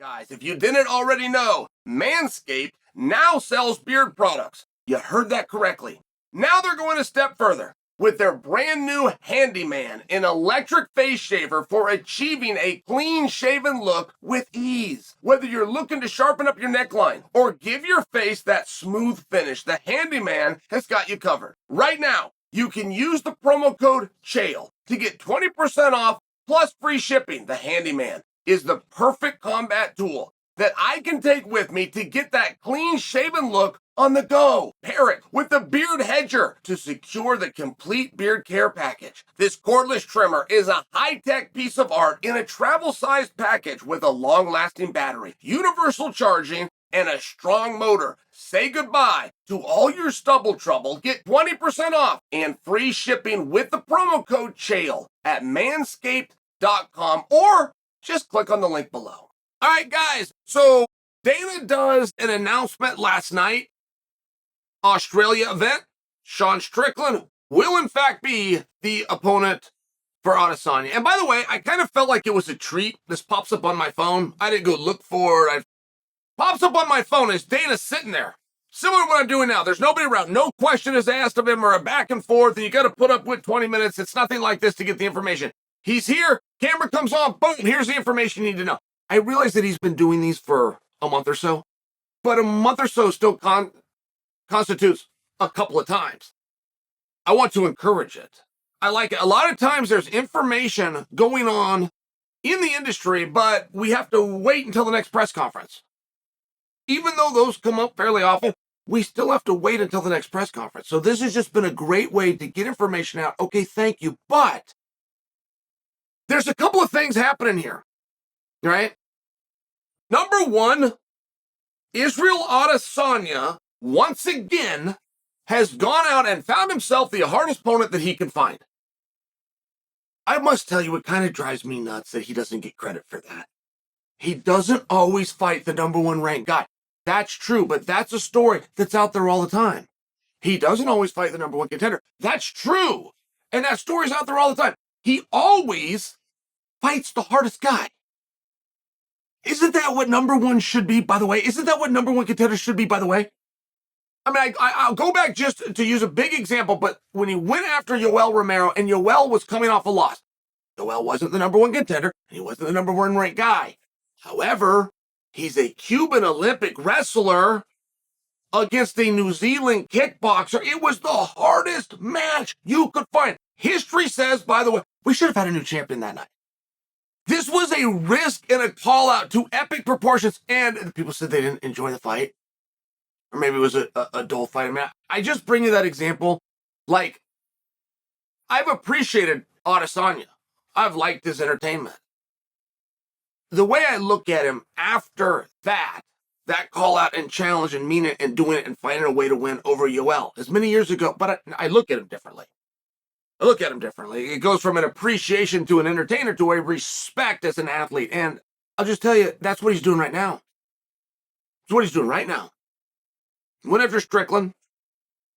Guys, if you didn't already know, Manscaped now sells beard products. You heard that correctly. Now they're going a step further with their brand new Handyman, an electric face shaver for achieving a clean-shaven look with ease. Whether you're looking to sharpen up your neckline or give your face that smooth finish, the Handyman has got you covered. Right now, you can use the promo code Chael to get 20% off plus free shipping. The Handyman is the perfect combat tool that I can take with me to get that clean-shaven look on the go. Pair it with the Beard Hedger to secure the complete beard care package. This cordless trimmer is a high-tech piece of art in a travel-sized package with a long-lasting battery, universal charging, and a strong motor. Say goodbye to all your stubble trouble. Get 20% off and free shipping with the promo code Chael at manscaped.com or just click on the link below. All right, guys, so Dana does an announcement last night. Australia event. Sean Strickland will, in fact, be the opponent for Adesanya. And by the way, I kind of felt like it was a treat. This pops up on my phone. I didn't go look for it. It pops up on my phone as Dana's sitting there. Similar to what I'm doing now. There's nobody around. No question is asked of him or a back and forth, and you got to put up with 20 minutes. It's nothing like this to get the information. He's here. Camera comes on. Boom. Here's the information you need to know. I realize that he's been doing these for a month or so, but a month or so still constitutes a couple of times. I want to encourage it. I like it. A lot of times there's information going on in the industry, but we have to wait until the next press conference. Even though those come up fairly often, we still have to wait until the next press conference. So this has just been a great way to get information out. Okay, thank you. But there's a couple of things happening here, right? Number one, Israel Adesanya, once again, has gone out and found himself the hardest opponent that he can find. I must tell you, it kind of drives me nuts that he doesn't get credit for that. He doesn't always fight the number one ranked guy. That's true, but that's a story that's out there all the time. He doesn't always fight the number one contender. That's true. And that story's out there all the time. He always fights the hardest guy. Isn't that what number one should be, by the way? Isn't that what number one contender should be, by the way? I mean, I'll go back just to use a big example, but when he went after Yoel Romero, and Yoel was coming off a loss, Yoel wasn't the number one contender, and he wasn't the number one ranked guy. However, he's a Cuban Olympic wrestler against a New Zealand kickboxer. It was the hardest match you could find. History says, by the way, we should have had a new champion that night. This was a risk and a call out to epic proportions, and people said they didn't enjoy the fight. Or maybe it was a dull fight. I mean, I just bring you that example. Like, I've appreciated Adesanya. I've liked his entertainment. The way I look at him after that call out and challenge and mean it and doing it and finding a way to win over Yoel is many years ago, but I look at him differently. It goes from an appreciation to an entertainer to a respect as an athlete. And I'll just tell you, that's what he's doing right now. That's what he's doing right now. Went after Strickland.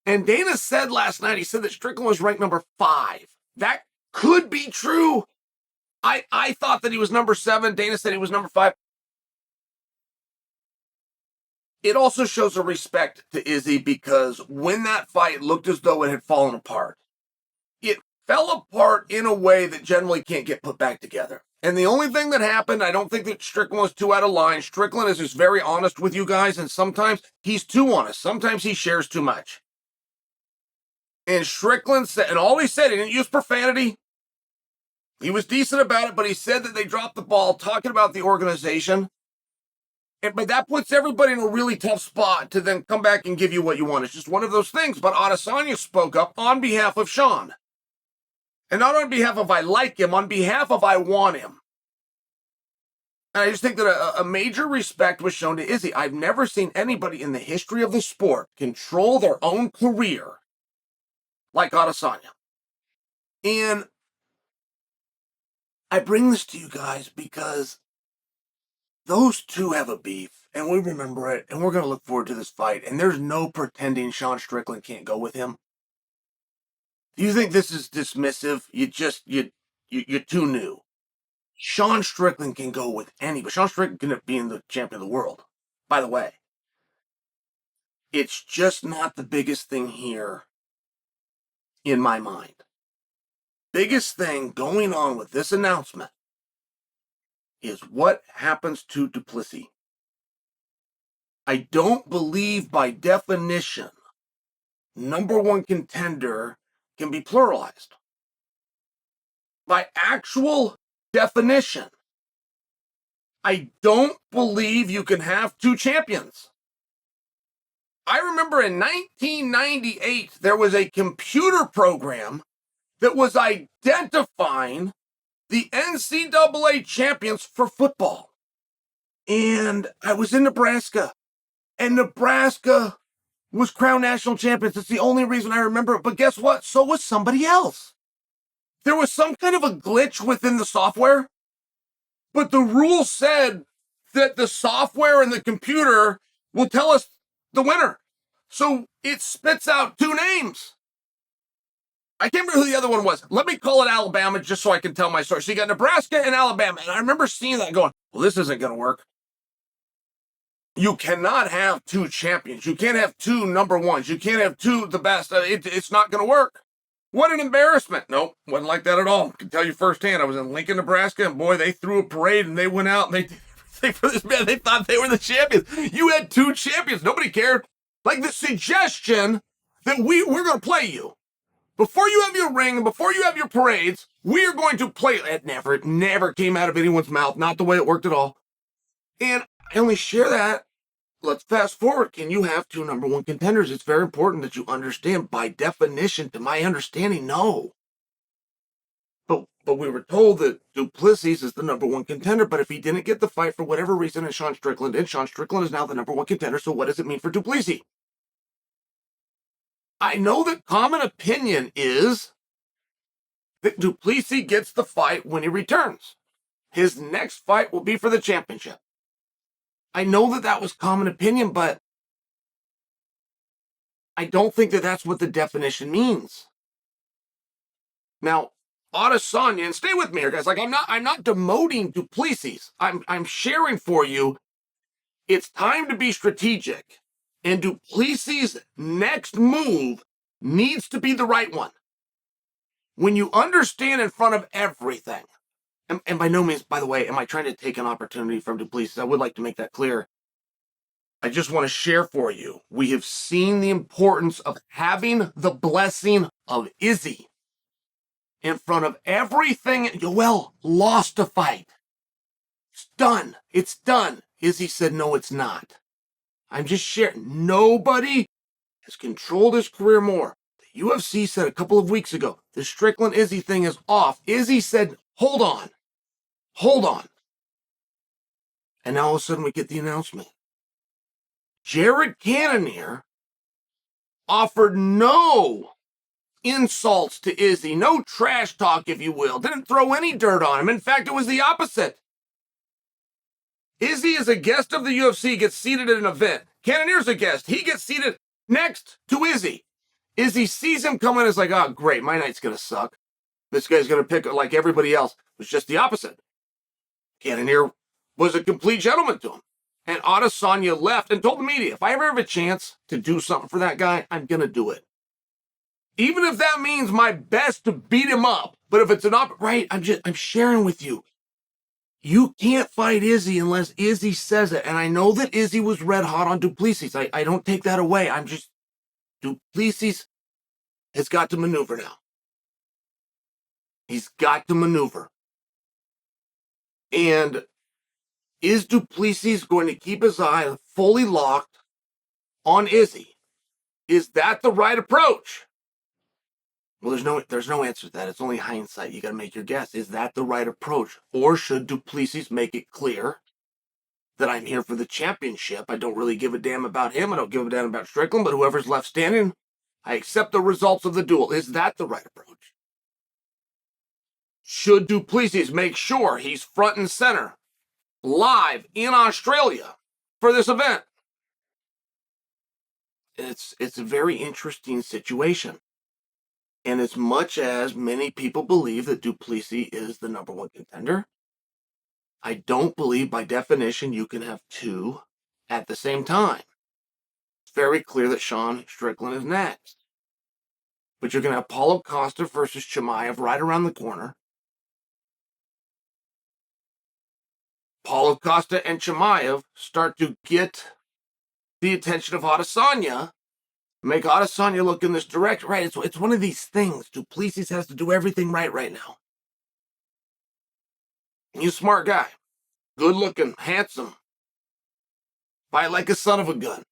And Dana said last night, he said that Strickland was ranked number 5. That could be true. I thought that he was number 7. Dana said he was number 5. It also shows a respect to Izzy because when that fight looked as though it had fallen apart, it fell apart in a way that generally can't get put back together. And the only thing that happened, I don't think that Strickland was too out of line. Strickland is just very honest with you guys, and sometimes he's too honest. Sometimes he shares too much. And Strickland said, and all he said, he didn't use profanity. He was decent about it, but he said that they dropped the ball talking about the organization. But that puts everybody in a really tough spot to then come back and give you what you want. It's just one of those things. But Adesanya spoke up on behalf of Sean. And not on behalf of I like him, on behalf of I want him. And I just think that a major respect was shown to Izzy. I've never seen anybody in the history of the sport control their own career like Adesanya. And I bring this to you guys because those two have a beef, and we remember it, and we're going to look forward to this fight. And there's no pretending Sean Strickland can't go with him. Do you think this is dismissive? You're too new. Sean Strickland can go with anybody. Sean Strickland can be the champion of the world, by the way. It's just not the biggest thing here in my mind. Biggest thing going on with this announcement is what happens to Plessi. I don't believe by definition number one contender can be pluralized. By actual definition, I don't believe you can have two champions. I remember in 1998, there was a computer program that was identifying the NCAA champions for football. And I was in Nebraska, and Nebraska was crowned national champions. It's the only reason I remember it. But guess what? So was somebody else. There was some kind of a glitch within the software, but the rule said that the software and the computer will tell us the winner. So it spits out two names. I can't remember who the other one was. Let me call it Alabama just so I can tell my story. So you got Nebraska and Alabama. And I remember seeing that going, well, this isn't going to work. You cannot have two champions. You can't have two number ones. You can't have two the best. It's not going to work. What an embarrassment. Nope, wasn't like that at all. I can tell you firsthand. I was in Lincoln, Nebraska, and boy, they threw a parade and they went out and they did everything for this man. They thought they were the champions. You had two champions. Nobody cared. Like the suggestion that we're going to play you. Before you have your ring and before you have your parades, we are going to play. It never came out of anyone's mouth. Not the way it worked at all. And I only share that. Let's fast forward. Can you have two number one contenders? It's very important that you understand. By definition, to my understanding, no. But we were told that Plessi is the number one contender. But if he didn't get the fight for whatever reason, and Sean Strickland did, Sean Strickland is now the number one contender. So what does it mean for Plessi? I know that common opinion is that Plessi gets the fight when he returns. His next fight will be for the championship. I know that was common opinion, but I don't think that that's what the definition means. Now, Adesanya, and stay with me here, guys. Like I'm not demoting Plessi. I'm sharing for you. It's time to be strategic, and Plessi's next move needs to be the right one. When you understand in front of everything. And by no means, by the way, am I trying to take an opportunity from Plessi? I would like to make that clear. I just want to share for you. We have seen the importance of having the blessing of Izzy in front of everything. Yoel lost a fight. It's done. It's done. Izzy said, no, it's not. I'm just sharing. Nobody has controlled his career more. The UFC said a couple of weeks ago, the Strickland Izzy thing is off. Izzy said, hold on. And now all of a sudden we get the announcement. Jared Cannonier offered no insults to Izzy, no trash talk, if you will. Didn't throw any dirt on him. In fact, it was the opposite. Izzy is a guest of the UFC, gets seated at an event. Cannonier's a guest. He gets seated next to Izzy. Izzy sees him coming and is like, oh, great, my night's going to suck. This guy's going to pick it like everybody else. It was just the opposite. Cannonier was a complete gentleman to him. And Adesanya left and told the media, if I ever have a chance to do something for that guy, I'm going to do it. Even if that means my best to beat him up. But if it's right, I'm sharing with you. You can't fight Izzy unless Izzy says it. And I know that Izzy was red hot on Plessi. I don't take that away. Plessi has got to maneuver now. He's got to maneuver. And is Plessi going to keep his eye fully locked on Izzy? Is that the right approach? Well, there's no answer to that. It's only hindsight. You got to make your guess. Is that the right approach? Or should Plessi make it clear that I'm here for the championship? I don't really give a damn about him. I don't give a damn about Strickland, but whoever's left standing, I accept the results of the duel. Is that the right approach? Should Plessi make sure he's front and center, live in Australia for this event? It's a very interesting situation. And as much as many people believe that Plessi is the number one contender, I don't believe by definition you can have two at the same time. It's very clear that Sean Strickland is next. But you're going to have Paulo Costa versus Chimaev right around the corner. Paulo Costa and Chimaev start to get the attention of Adesanya, make Adesanya look in this direction. Right, it's one of these things. Plessi has to do everything right now. He's a smart guy. Good looking, handsome. Fight like a son of a gun.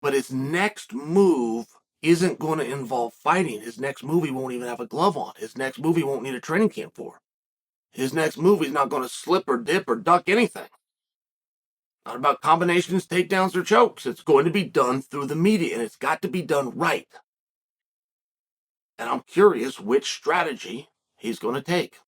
But his next move isn't going to involve fighting. His next move he won't even have a glove on. His next move he won't need a training camp for. His next move he's not going to slip or dip or duck anything. Not about combinations, takedowns, or chokes. It's going to be done through the media, and it's got to be done right. And I'm curious which strategy he's going to take.